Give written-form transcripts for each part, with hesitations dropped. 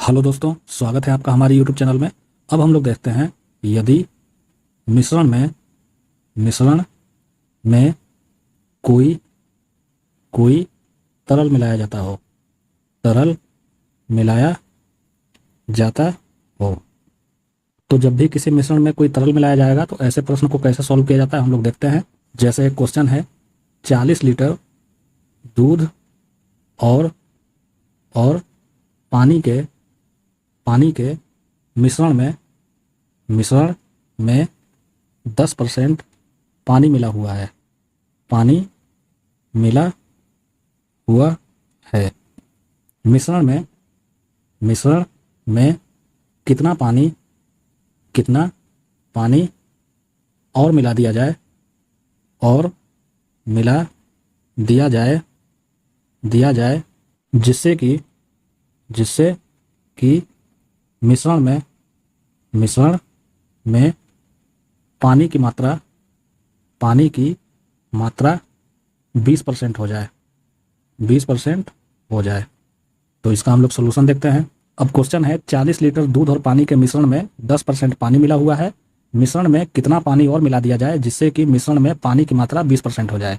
Hello दोस्तों, स्वागत है आपका हमारे यूट्यूब चैनल में। अब हम लोग देखते हैं यदि मिश्रण में कोई कोई तरल मिलाया जाता हो, तरल मिलाया जाता हो तो जब भी किसी मिश्रण में कोई तरल मिलाया जाएगा तो ऐसे प्रश्न को कैसे सॉल्व किया जाता है हम लोग देखते हैं। जैसे एक क्वेश्चन है 40 लीटर दूध और पानी के मिश्रण में 10% पानी मिला हुआ है। पानी मिला हुआ है। मिश्रण में कितना पानी और मिला दिया जाए जिससे कि मिश्रण में पानी की मात्रा 20% हो जाए 20% हो जाए। तो इसका हम लोग सोल्यूशन देखते हैं। अब क्वेश्चन है 40 लीटर दूध और पानी के मिश्रण में 10% पानी मिला हुआ है। मिश्रण में कितना पानी और मिला दिया जाए जिससे कि मिश्रण में पानी की मात्रा 20% हो जाए।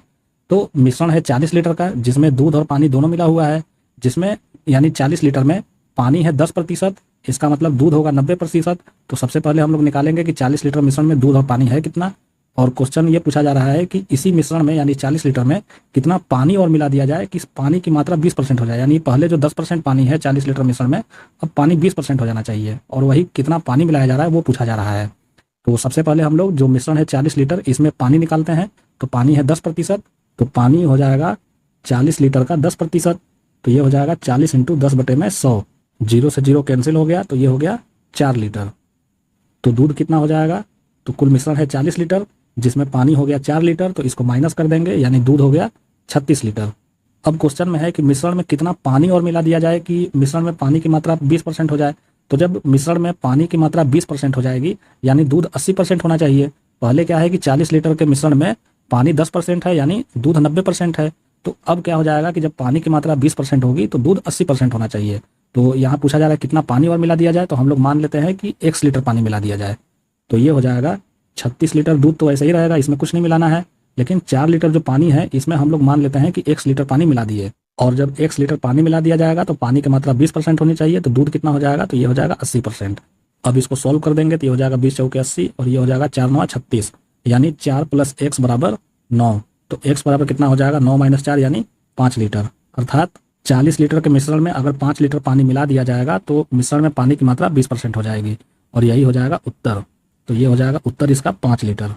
तो मिश्रण है 40 लीटर का जिसमें दूध और पानी दोनों मिला हुआ है, जिसमें यानी 40 लीटर में पानी है 10%, इसका मतलब दूध होगा 90%। तो सबसे पहले हम लोग निकालेंगे कि 40 लीटर मिश्रण में दूध और पानी है कितना। और क्वेश्चन ये पूछा जा रहा है कि इसी मिश्रण में यानी 40 लीटर में कितना पानी और मिला दिया जाए कि इस पानी की मात्रा 20% हो जाए। यानी पहले जो 10% पानी है 40 लीटर मिश्रण में, अब पानी 20% हो जाना चाहिए और वही कितना पानी मिलाया जा रहा है वो पूछा जा रहा है। तो सबसे पहले हम लोग जो मिश्रण है 40 लीटर इसमें पानी निकालते हैं। तो पानी है 10%, तो पानी हो जाएगा 40 लीटर का 10%। तो ये हो जाएगा 40 × 10/100। 0 से 0 कैंसिल हो गया तो ये हो गया 4 लीटर। तो दूध कितना हो जाएगा, तो कुल मिश्रण है 40 लीटर जिसमें पानी हो गया 4 लीटर, तो इसको माइनस कर देंगे यानी दूध हो गया 36 लीटर। अब क्वेश्चन में है कि मिश्रण में कितना पानी और मिला दिया जाए कि मिश्रण में पानी की मात्रा 20% हो जाए। तो जब मिश्रण में पानी की मात्रा 20% हो जाएगी यानी दूध 80% होना चाहिए। पहले क्या है कि 40 लीटर के मिश्रण में पानी 10% है यानी दूध 90% है। तो अब क्या हो जाएगा कि जब पानी की मात्रा 20% होगी तो दूध 80% होना चाहिए। तो यहाँ पूछा जा रहा है कितना पानी और मिला दिया जाए, तो हम लोग मान लेते हैं कि 1 लीटर पानी मिला दिया जाए। तो ये हो जाएगा 36 लीटर। दूध तो ऐसे ही रहेगा, इसमें कुछ नहीं मिलाना है, लेकिन 4 लीटर जो पानी है इसमें हम लोग मान लेते हैं कि 1 लीटर पानी मिला दिए। और जब 1 लीटर पानी मिला दिया जाएगा तो पानी की मात्रा 20% होनी चाहिए। तो दूध कितना हो जाएगा, तो ये हो जाएगा 80%। अब इसको सॉल्व कर देंगे तो ये हो जाएगा 20 × 80 और ये हो जाएगा 4 × 9 = 36 यानी 4 + x = 9। तो x बराबर कितना हो जाएगा, 9 - 4 यानी 5 लीटर। अर्थात 40 लीटर के मिश्रण में अगर 5 लीटर पानी मिला दिया जाएगा तो मिश्रण में पानी की मात्रा 20% हो जाएगी और यही हो जाएगा उत्तर। तो ये हो जाएगा उत्तर इसका 5 लीटर।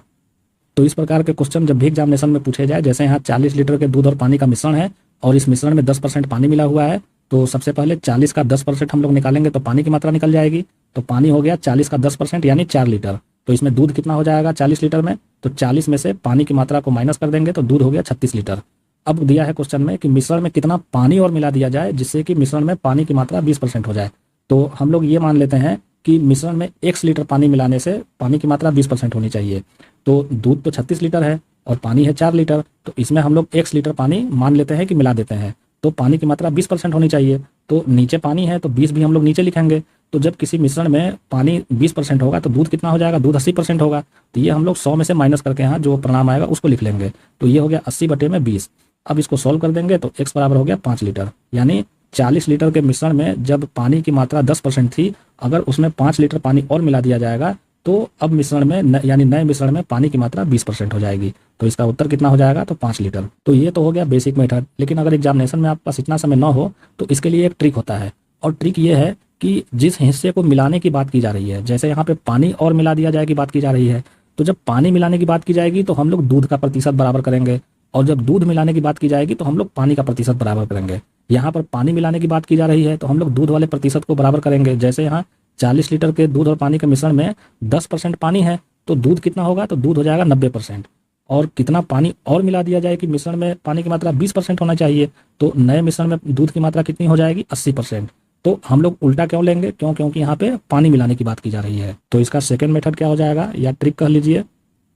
तो इस प्रकार के क्वेश्चन जब भी एग्जामिनेशन में पूछे जाए, जैसे यहाँ 40 लीटर के दूध और पानी का मिश्रण है और इस मिश्रण में 10% पानी मिला हुआ है, तो सबसे पहले 40 का 10% हम लोग निकालेंगे तो पानी की मात्रा निकल जाएगी। तो पानी हो गया 40 का 10% यानी 4 लीटर। तो इसमें दूध कितना हो जाएगा 40 लीटर में, तो 40 में से पानी की मात्रा को माइनस कर देंगे तो दूध हो गया 36 लीटर। अब दिया है क्वेश्चन में कि मिश्रण में कितना पानी और मिला दिया जाए जिससे कि मिश्रण में पानी की मात्रा 20% हो जाए। तो हम लोग ये मान लेते हैं कि मिश्रण में 1 लीटर पानी मिलाने से पानी की मात्रा 20% होनी चाहिए। तो दूध तो 36 लीटर है और पानी है 4 लीटर, तो इसमें हम लोग 1 लीटर पानी मान लेते हैं कि मिला देते हैं। तो पानी की मात्रा 20% होनी चाहिए। तो नीचे पानी है तो 20 भी हम लोग नीचे लिखेंगे। तो जब किसी मिश्रण में पानी 20% होगा तो दूध कितना हो जाएगा, दूध 80% होगा। तो ये हम लोग 100 में से माइनस करके यहाँ जो परिणाम आएगा उसको लिख लेंगे। तो ये हो गया 80/20। अब इसको सॉल्व कर देंगे तो x बराबर हो गया 5 लीटर। यानी 40 लीटर के मिश्रण में जब पानी की मात्रा 10% थी, अगर उसमें 5 लीटर पानी और मिला दिया जाएगा तो अब मिश्रण में यानी नए मिश्रण में पानी की मात्रा 20% हो जाएगी। तो इसका उत्तर कितना हो जाएगा, तो 5 लीटर। तो ये तो हो गया बेसिक मेथड। लेकिन अगर एग्जामिनेशन में आपके पास इतना समय ना हो तो इसके लिए एक ट्रिक होता है, और ट्रिक ये है कि जिस हिस्से को मिलाने की बात की जा रही है, जैसे यहाँ पे पानी और मिला दिया जाए की बात की जा रही है, तो जब पानी मिलाने की बात की जाएगी तो हम लोग दूध का प्रतिशत बराबर करेंगे, और जब दूध मिलाने की बात की जाएगी तो हम लोग पानी का प्रतिशत बराबर करेंगे। यहाँ पर पानी मिलाने की बात की जा रही है तो हम लोग दूध वाले प्रतिशत को बराबर करेंगे। जैसे यहाँ 40 लीटर के दूध और पानी के मिश्रण में 10% पानी है तो दूध कितना होगा, तो दूध हो जाएगा 90%। और कितना पानी और मिला दिया जाए कि मिश्रण में पानी की मात्रा 20% होना चाहिए, तो नए मिश्रण में दूध की मात्रा कितनी हो जाएगी, 80%। तो हम लोग उल्टा क्यों लेंगे, क्योंकि यहाँ पे पानी मिलाने की बात की जा रही है। तो इसका सेकेंड मेथड क्या हो जाएगा या ट्रिक कह लीजिए।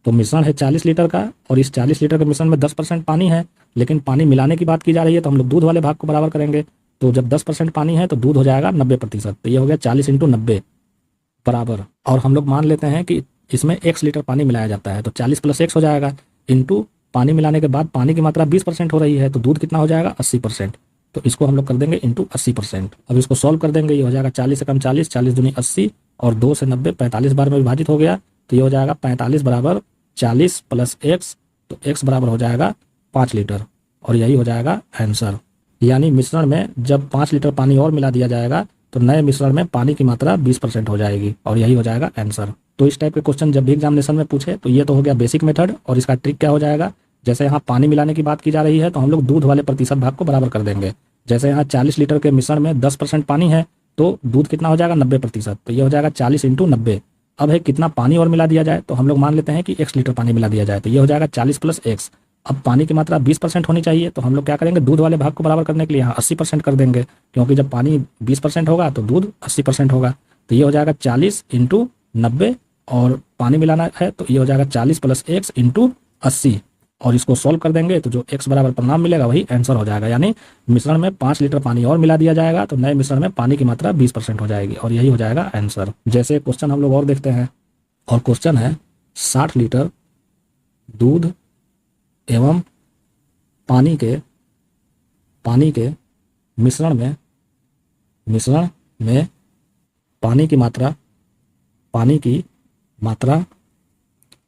तो मिश्रण है 40 लीटर का और इस 40 लीटर के मिश्रण में 10% पानी है, लेकिन पानी मिलाने की बात की जा रही है तो हम लोग दूध वाले भाग को बराबर करेंगे। तो जब 10% पानी है तो दूध हो जाएगा 90%, तो ये हो गया 40 इंटू 90 बराबर, और हम लोग मान लेते हैं कि इसमें x लीटर पानी मिलाया जाता है, तो 40 प्लस x हो जाएगा, इंटू पानी मिलाने के बाद पानी की मात्रा 20% हो रही है, तो दूध कितना हो जाएगा 80%, तो इसको हम लोग कर देंगे इंटू 80%। अब इसको सॉल्व कर देंगे, ये हो जाएगा 40 से कम 40, 40 दूनी 80, और 2 से 90 45 बार में विभाजित हो गया, तो ये हो जाएगा 45 बराबर 40 प्लस x, तो x बराबर हो जाएगा 5 लीटर, और यही हो जाएगा आंसर। यानी मिश्रण में जब 5 लीटर पानी और मिला दिया जाएगा तो नए मिश्रण में पानी की मात्रा 20% हो जाएगी, और यही हो जाएगा आंसर। तो इस टाइप के क्वेश्चन जब भी एग्जामिनेशन में पूछे तो ये तो हो गया बेसिक मेथड, और इसका ट्रिक क्या हो जाएगा, जैसे यहाँ पानी मिलाने की बात की जा रही है तो हम लोग दूध वाले प्रतिशत भाग को बराबर कर देंगे। जैसे यहाँ 40 लीटर के मिश्रण में 10% पानी है तो दूध कितना हो जाएगा 90%, तो ये हो जाएगा 40 इंटू 90। अब है कितना पानी और मिला दिया जाए, तो हम लोग मान लेते हैं कि x लीटर पानी मिला दिया जाए, तो ये हो जाएगा 40 प्लस x। अब पानी की मात्रा 20% होनी चाहिए, तो हम लोग क्या करेंगे, दूध वाले भाग को बराबर करने के लिए यहाँ 80% कर देंगे, क्योंकि जब पानी 20% होगा तो दूध 80% होगा, तो ये हो जाएगा 40 इंटू 90, और पानी मिलाना है तो ये हो जाएगा 40 प्लस x इंटू 80, और इसको सॉल्व कर देंगे तो जो x बराबर परिणाम मिलेगा वही आंसर हो जाएगा। यानी मिश्रण में 5 लीटर पानी और मिला दिया जाएगा तो नए मिश्रण में पानी की मात्रा 20% हो जाएगी, और यही हो जाएगा आंसर। जैसे क्वेश्चन हम लोग और देखते हैं, और क्वेश्चन है 60 लीटर दूध एवं पानी के मिश्रण में पानी की मात्रा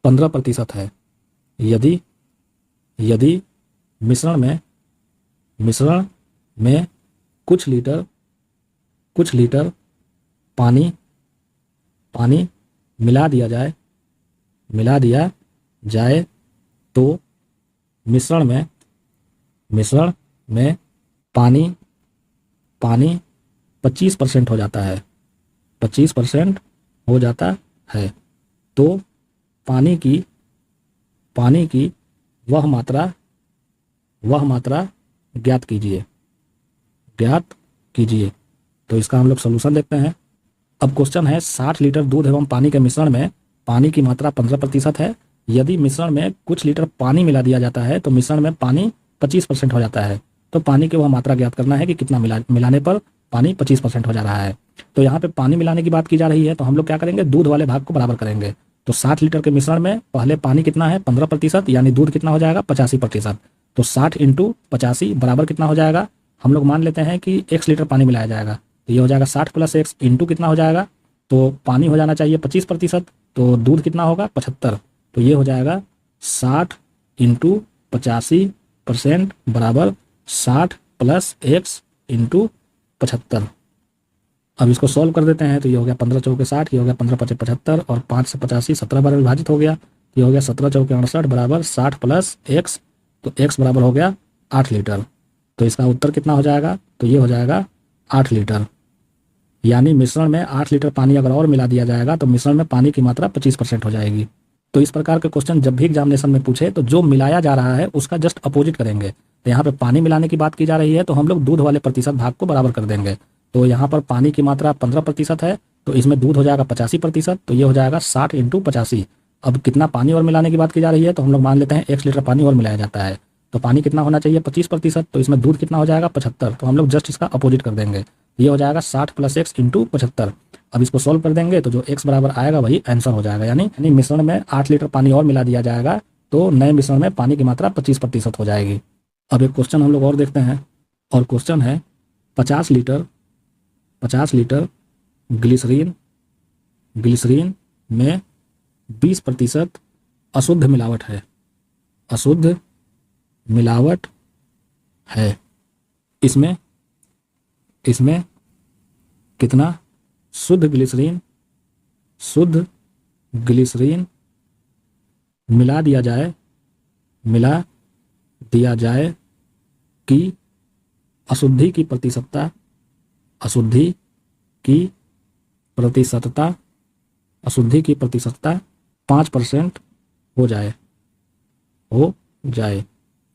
15% है। यदि मिश्रण में कुछ लीटर पानी मिला दिया जाए तो मिश्रण में पानी 25% हो जाता है, 25% हो जाता है, तो पानी की वह मात्रा ज्ञात कीजिए। तो इसका हम लोग सॉल्यूशन देखते हैं। अब क्वेश्चन है 60 लीटर दूध एवं पानी के मिश्रण में पानी की मात्रा 15% है। यदि मिश्रण में कुछ लीटर पानी मिला दिया जाता है तो मिश्रण में पानी 25% हो जाता है, तो पानी की वह मात्रा ज्ञात करना है कि कितना मिलाने पर पानी 25% हो जा रहा है। तो यहाँ पे पानी मिलाने की बात की जा रही है, तो हम लोग क्या करेंगे, दूध वाले भाग को बराबर करेंगे। तो 60 लीटर के मिश्रण में पहले पानी कितना है 15%, यानी दूध कितना हो जाएगा 85%, तो 60 इंटू 85 बराबर कितना हो जाएगा, हम लोग मान लेते हैं कि x लीटर पानी मिलाया जाएगा, तो ये हो जाएगा 60 प्लस x इंटू कितना हो जाएगा, तो पानी हो जाना चाहिए 25%, तो दूध कितना होगा 75, तो ये हो जाएगा 60 इंटू 85% बराबर 60 प्लस x इंटू 75। अब इसको सॉल्व कर देते हैं, तो ये हो गया 15 चौके 60, ये हो गया 15 पचे 75, और 5 से 85 17 बार विभाजित हो गया, ये हो गया 17 चौके 68 बराबर 60 प्लस x, तो x बराबर हो गया 8 लीटर। तो इसका उत्तर कितना हो जाएगा, तो ये हो जाएगा 8 लीटर। यानी मिश्रण में 8 लीटर पानी अगर और मिला दिया जाएगा तो मिश्रण में पानी की मात्रा 25% हो जाएगी। तो इस प्रकार के क्वेश्चन जब भी एग्जामिनेशन में पूछे तो जो मिलाया जा रहा है उसका जस्ट अपोजिट करेंगे। तो यहाँ पे पानी मिलाने की बात की जा रही है तो हम लोग दूध वाले प्रतिशत भाग को बराबर कर देंगे। तो यहाँ पर पानी की मात्रा 15% है, तो इसमें दूध हो जाएगा 85%, तो ये हो जाएगा 60 इंटू 85। अब कितना पानी और मिलाने की बात की जा रही है, तो हम लोग मान लेते हैं 1 लीटर पानी और मिलाया जाता है, तो पानी कितना होना चाहिए 25%, तो इसमें दूध कितना हो जाएगा 75, तो हम लोग जस्ट इसका अपोजिट कर देंगे, ये हो जाएगा 60 प्लस x इंटू 75। अब इसको सोल्व कर देंगे तो जो x बराबर आएगा वही आंसर हो जाएगा। यानी मिश्रण में 8 लीटर पानी और मिला दिया जाएगा तो नए मिश्रण में पानी की मात्रा 25% हो जाएगी। अब एक क्वेश्चन हम लोग और देखते हैं, और क्वेश्चन है 50 लीटर ग्लिसरीन में 20% अशुद्ध मिलावट है। इसमें कितना शुद्ध ग्लिसरीन मिला दिया जाए कि अशुद्धि की प्रतिशतता 5% हो जाए।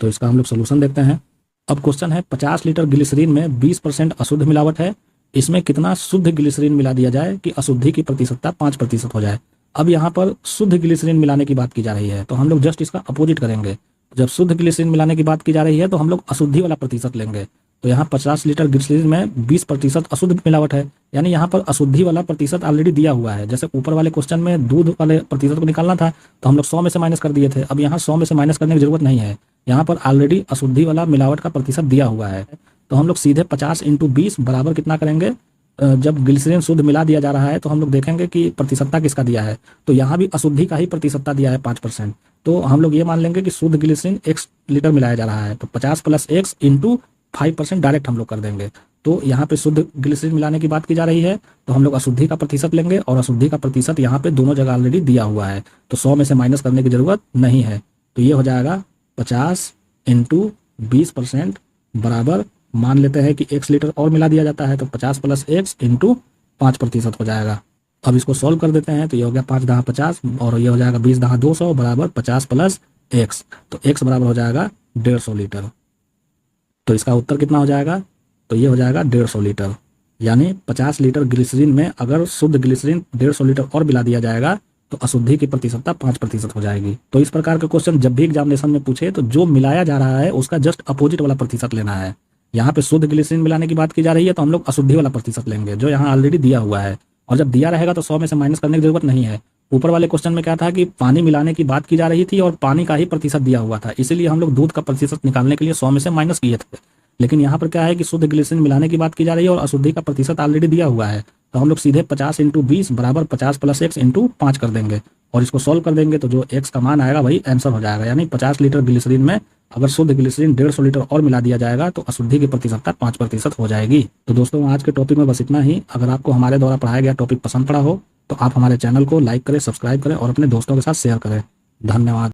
तो इसका हम लोग सोल्यूशन देखते हैं। अब क्वेश्चन है 50 लीटर ग्लिसरीन में 20% अशुद्ध मिलावट है, इसमें कितना शुद्ध ग्लिसरीन मिला दिया जाए कि अशुद्धि की प्रतिशतता 5% हो जाए। अब यहाँ पर शुद्ध ग्लिसरीन मिलाने की बात की जा रही है तो हम लोग जस्ट इसका अपोजिट करेंगे। जब शुद्ध ग्लिसरीन मिलाने की बात की जा रही है तो हम लोग अशुद्धि वाला प्रतिशत लेंगे। तो यहाँ 50 लीटर ग्लिसरीन में 20% अशुद्ध मिलावट है, यानी यहाँ पर अशुद्धि वाला प्रतिशत ऑलरेडी दिया हुआ है। जैसे ऊपर वाले क्वेश्चन में दूध वाले प्रतिशत को निकालना था तो हम लोग 100 में से माइनस कर दिए थे। अब यहाँ 100 में से माइनस करने की जरूरत नहीं है, यहाँ पर ऑलरेडी अशुद्धि वाला मिलावट का प्रतिशत दिया हुआ है। तो हम लोग सीधे 50 × 20 बराबर कितना करेंगे, जब ग्लिसरीन शुद्ध मिला दिया जा रहा है तो हम लोग देखेंगे कि प्रतिशतता किसका दिया है। तो यहाँ भी अशुद्धि का ही प्रतिशतता दिया है 5%। तो हम लोग ये मान लेंगे कि शुद्ध ग्लिसरीन x लीटर मिलाया जा रहा है, तो 50 + x × 5% डायरेक्ट हम लोग कर देंगे। तो यहाँ पे शुद्ध ग्लिसरीन मिलाने की बात की जा रही है, तो हम लोग अशुद्धि का प्रतिशत लेंगे और अशुद्धि का प्रतिशत यहाँ पे दोनों जगह ऑलरेडी दिया हुआ है, तो 100 में से माइनस करने की जरूरत नहीं है। तो ये हो जाएगा 50 × 20% बराबर, मान लेते हैं कि x लीटर और मिला दिया जाता है तो 50 + x × 5% हो जाएगा। अब इसको सॉल्व कर देते हैं, तो ये हो गया 5 × 50 और ये हो जाएगा 20 × 200 बराबर 50 + x, तो x बराबर हो जाएगा 150 लीटर। तो इसका उत्तर कितना हो जाएगा, तो ये हो जाएगा 150 लीटर, यानी 50 लीटर ग्लिसरीन में अगर शुद्ध ग्लिसरीन 150 लीटर और मिला दिया जाएगा तो अशुद्धि की प्रतिशतता 5% हो जाएगी। तो इस प्रकार के क्वेश्चन जब भी एग्जामिनेशन में पूछे तो जो मिलाया जा रहा है उसका जस्ट अपोजिट वाला प्रतिशत लेना है। यहाँ पे शुद्ध ग्लिसरीन मिलाने की बात की जा रही है तो हम लोग अशुद्धि वाला प्रतिशत लेंगे जो यहाँ ऑलरेडी दिया हुआ है, और जब दिया रहेगा तो 100 में से माइनस करने की जरूरत नहीं है। ऊपर वाले क्वेश्चन में क्या था कि पानी मिलाने की बात की जा रही थी और पानी का ही प्रतिशत दिया हुआ था, इसीलिए हम लोग दूध का प्रतिशत निकालने के लिए 100 में से माइनस किए थे। लेकिन यहाँ पर क्या है कि शुद्ध ग्लिसरीन मिलाने की बात की जा रही है और अशुद्धि का प्रतिशत ऑलरेडी दिया हुआ है, तो हम लोग सीधे 50 × 20 बराबर 50 + x × 5 कर देंगे और इसको सॉल्व कर देंगे, तो जो x का मान आएगा वही आंसर हो जाएगा। यानी 50 लीटर ग्लिसरीन में अगर शुद्ध ग्लिसरीन 150 लीटर और मिला दिया जाएगा तो अशुद्धि की प्रतिशतता 5% हो जाएगी। तो दोस्तों आज के टॉपिक में बस इतना ही। अगर आपको हमारे द्वारा पढ़ाया गया टॉपिक पसंद पड़ा हो तो आप हमारे चैनल को लाइक करें, सब्सक्राइब करें और अपने दोस्तों के साथ शेयर करें। धन्यवाद।